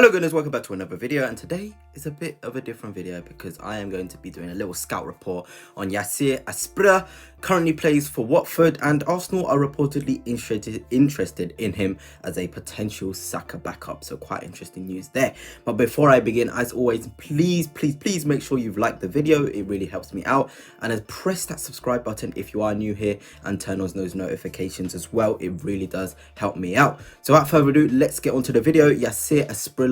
Hello guys, welcome back to another video, and today is a bit of a different video because I am going to be doing a little scout report on Yaser Asprilla. Currently plays for Watford, and Arsenal are reportedly interested in him as a potential Saka backup, so quite interesting news there. But before I begin, as always, please make sure you've liked the video. It really helps me out, and press that subscribe button if you are new here, and turn on those notifications as well. It really does help me out. So without further ado, let's get on to the video. Yaser Asprilla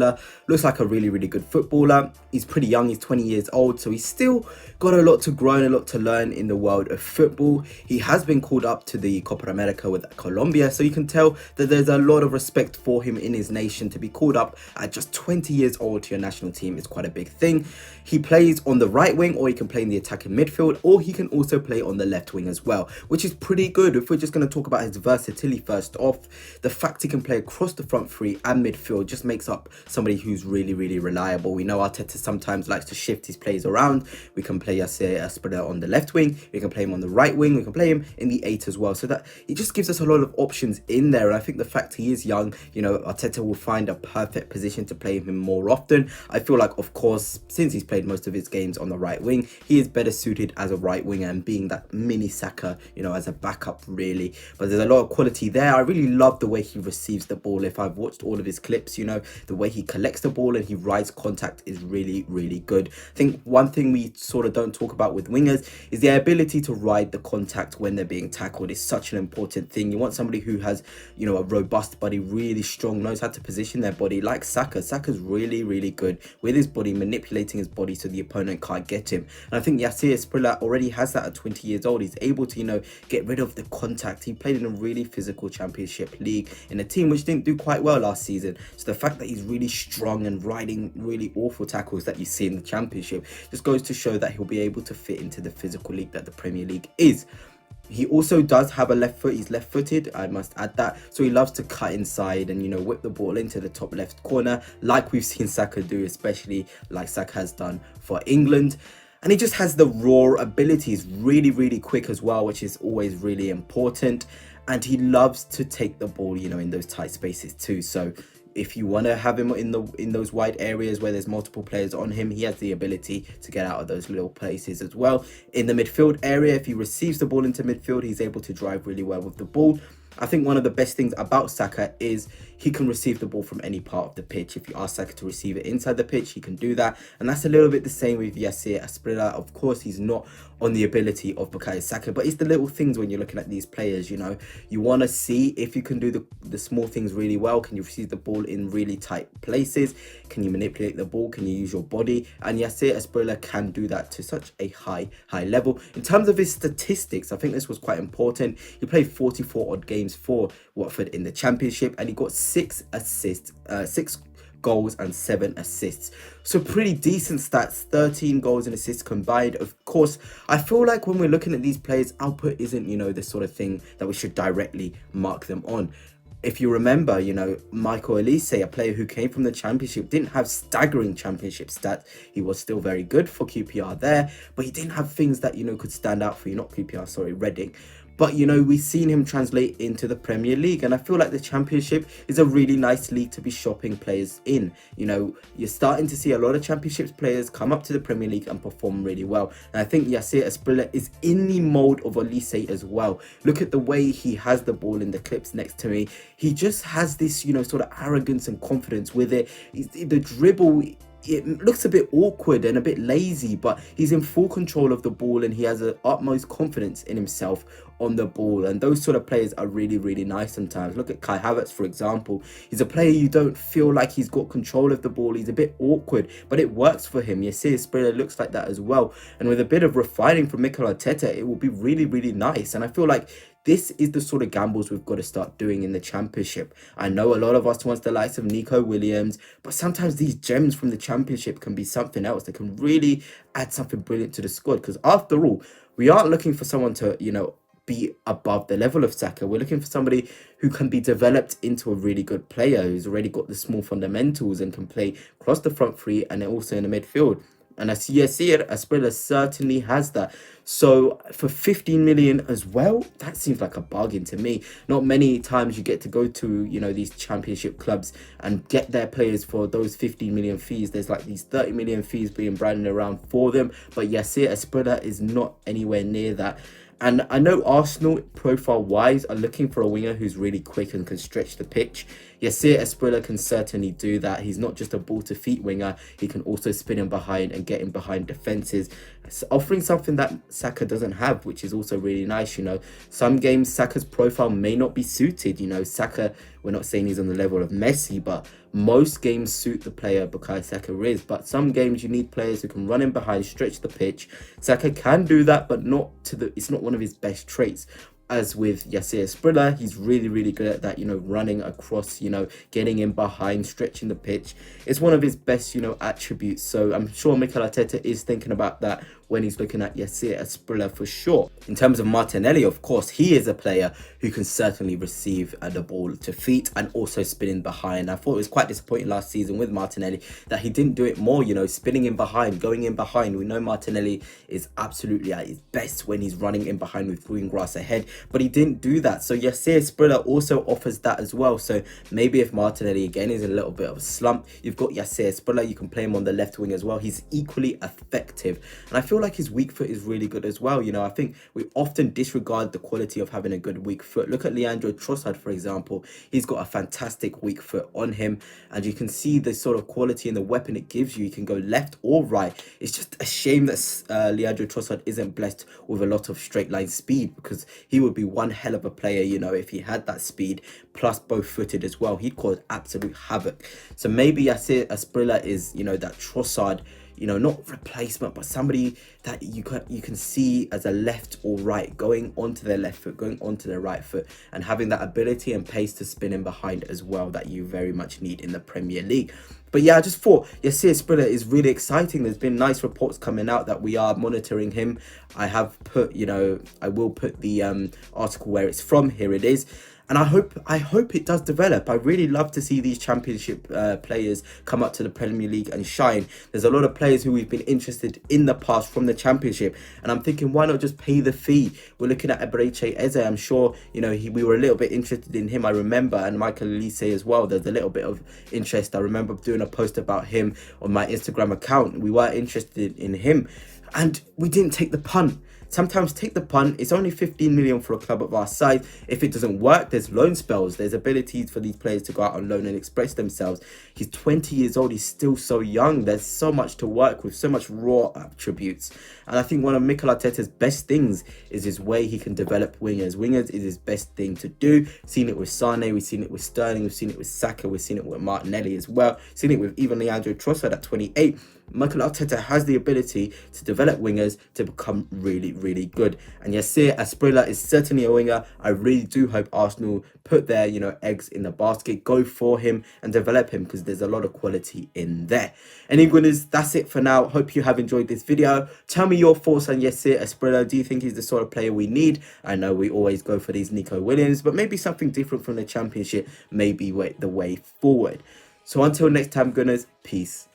looks like a really good footballer. He's pretty young, he's 20 years old, so he's still got a lot to grow and a lot to learn in the world of football. He has been called up to the Copa America with Colombia, so you can tell that there's a lot of respect for him in his nation. To be called up at just 20 years old to your national team is quite a big thing. He plays on the right wing, or he can play in the attacking midfield, or he can also play on the left wing as well, which is pretty good. If we're just going to talk about his versatility first off, the fact he can play across the front three and midfield just makes up somebody who's really reliable. We know Arteta sometimes likes to shift his plays around. We can play Yaser Asprilla on the left wing, we can play him on the right wing, we can play him in the 8 as well, so that it just gives us a lot of options in there. And I think the fact he is young, you know, Arteta will find a perfect position to play him more often. I feel like, of course, since he's played most of his games on the right wing, he is better suited as a right winger and being that mini Saka, you know, as a backup really. But there's a lot of quality there. I really love the way he receives the ball. If I've watched all of his clips, you know, the way he collects the ball and he rides contact is really good. I think one thing we sort of don't talk about with wingers is the ability to ride the contact when they're being tackled. Is such an important thing. You want somebody who has, you know, a robust body, really strong, knows how to position their body, like Saka. Saka's really good with his body, manipulating his body so the opponent can't get him. And I think Yaser Asprilla already has that at 20 years old. He's able to, you know, get rid of the contact. He played in a really physical Championship league in a team which didn't do quite well last season. So the fact that he's really strong and riding really awful tackles that you see in the Championship just goes to show that he'll be able to fit into the physical league that the Premier League is. He also does have a left foot. He's left-footed, I must add that. So he loves to cut inside and, you know, whip the ball into the top left corner, like we've seen Saka do, especially like Saka has done for England. And he just has the raw abilities, really quick as well, which is always really important. And he loves to take the ball, you know, in those tight spaces too. So if you want to have him in those wide areas where there's multiple players on him, he has the ability to get out of those little places as well. In the midfield area, if he receives the ball into midfield, he's able to drive really well with the ball. I think one of the best things about Saka is he can receive the ball from any part of the pitch. If you ask Saka to receive it inside the pitch, he can do that. And that's a little bit the same with Yaser Asprilla. Of course, he's not on the ability of Bukayo Saka, but it's the little things when you're looking at these players, you know. You want to see if you can do the small things really well. Can you receive the ball in really tight places? Can you manipulate the ball? Can you use your body? And Yaser Asprilla can do that to such a high level. In terms of his statistics, I think this was quite important. He played 44 odd games for Watford in the Championship, and he got 6 assists, 6 goals and 7 assists. So pretty decent stats, 13 goals and assists combined. Of course, I feel like when we're looking at these players, output isn't, you know, the sort of thing that we should directly mark them on. If you remember, you know, Michael Elise, a player who came from the Championship, didn't have staggering Championship stats. He was still very good for QPR there, but he didn't have things that, you know, could stand out for you. Not QPR, sorry, Reading. But, you know, we've seen him translate into the Premier League. And I feel like the Championship is a really nice league to be shopping players in. You know, you're starting to see a lot of Championships players come up to the Premier League and perform really well. And I think Yaser Asprilla is in the mold of Elise as well. Look at the way he has the ball in the clips next to me. He just has this, you know, sort of arrogance and confidence with it. The dribble, it looks a bit awkward and a bit lazy, but he's in full control of the ball and he has an utmost confidence in himself on the ball. And those sort of players are really nice sometimes. Look at Kai Havertz, for example. He's a player you don't feel like he's got control of the ball. He's a bit awkward, but it works for him. Yaser Asprilla looks like that as well. And with a bit of refining from Mikel Arteta, it will be really nice. And I feel like this is the sort of gambles we've got to start doing in the Championship. I know a lot of us wants the likes of Nico Williams, but sometimes these gems from the Championship can be something else. They can really add something brilliant to the squad. Because after all, we aren't looking for someone to, you know, be above the level of Saka. We're looking for somebody who can be developed into a really good player, who's already got the small fundamentals and can play across the front three and also in the midfield. And as Yaser Asprilla certainly has that. So for 15 million as well, that seems like a bargain to me. Not many times you get to go to, you know, these championship clubs and get their players for those 15 million fees. There's like these 30 million fees being branded around for them, but Yaser Asprilla is not anywhere near that. And I know Arsenal, profile-wise, are looking for a winger who's really quick and can stretch the pitch. Yaser Asprilla can certainly do that. He's not just a ball-to-feet winger. He can also spin in behind and get in behind defences, offering something that Saka doesn't have, which is also really nice. You know, some games Saka's profile may not be suited. You know, Saka, we're not saying he's on the level of Messi, but most games suit the player Bukayo Saka is. But some games you need players who can run in behind, stretch the pitch. Saka can do that, but it's not one of his best traits. As with Yaser Asprilla, he's really good at that, you know, running across, you know, getting in behind, stretching the pitch. It's one of his best, you know, attributes. So I'm sure Mikel Arteta is thinking about that when he's looking at Yaser Asprilla for sure. In terms of Martinelli, of course, he is a player who can certainly receive the ball to feet and also spinning behind. I thought it was quite disappointing last season with Martinelli that he didn't do it more, you know, spinning in behind, going in behind. We know Martinelli is absolutely at his best when he's running in behind with green grass ahead, but he didn't do that. So Yaser Asprilla also offers that as well. So maybe if Martinelli again is in a little bit of a slump, you've got Yaser Asprilla, you can play him on the left wing as well. He's equally effective, and I feel like his weak foot is really good as well. You know, I think we often disregard the quality of having a good weak foot. Look at Leandro Trossard, for example. He's got a fantastic weak foot on him, and you can see the sort of quality and the weapon it gives you. You can go left or right. It's just a shame that Leandro Trossard isn't blessed with a lot of straight line speed, because he would be one hell of a player, you know, if he had that speed plus both footed as well. He'd cause absolute havoc. So maybe Yaser Asprilla is, you know, that Trossard, you know, not replacement, but somebody that you can see as a left or right, going onto their left foot, going onto their right foot, and having that ability and pace to spin in behind as well that you very much need in the Premier League. But yeah, I just thought Yaser Asprilla is really exciting. There's been nice reports coming out that we are monitoring him. I have put, you know, I will put the article where it's from. Here it is. And I hope it does develop. I really love to see these championship players come up to the Premier League and shine. There's a lot of players who we've been interested in the past from the championship, and I'm thinking, why not just pay the fee? We're looking at Fabrizio Romano. I'm sure, you know, we were a little bit interested in him, I remember, and Michael Elise as well. There's a little bit of interest. I remember doing a post about him on my Instagram account. We were interested in him, and we didn't take the punt. Sometimes take the punt. It's only 15 million for a club of our size. If it doesn't work, there's loan spells. There's abilities for these players to go out on loan and express themselves. He's 20 years old. He's still so young. There's so much to work with, so much raw attributes. And I think one of Mikel Arteta's best things is his way he can develop wingers. Wingers is his best thing to do. We've seen it with Sane. We've seen it with Sterling. We've seen it with Saka. We've seen it with Martinelli as well. We've seen it with even Leandro Trossard at 28. Mikel Arteta has the ability to develop wingers to become really good. And Yaser Asprilla is certainly a winger. I really do hope Arsenal put their, you know, eggs in the basket, go for him and develop him, because there's a lot of quality in there. Anyways, that's it for now. Hope you have enjoyed this video. Tell me your thoughts on Yaser Asprilla. Do you think he's the sort of player we need? I know we always go for these Nico Williams, but maybe something different from the championship may be the way forward. So until next time, Gunners, peace.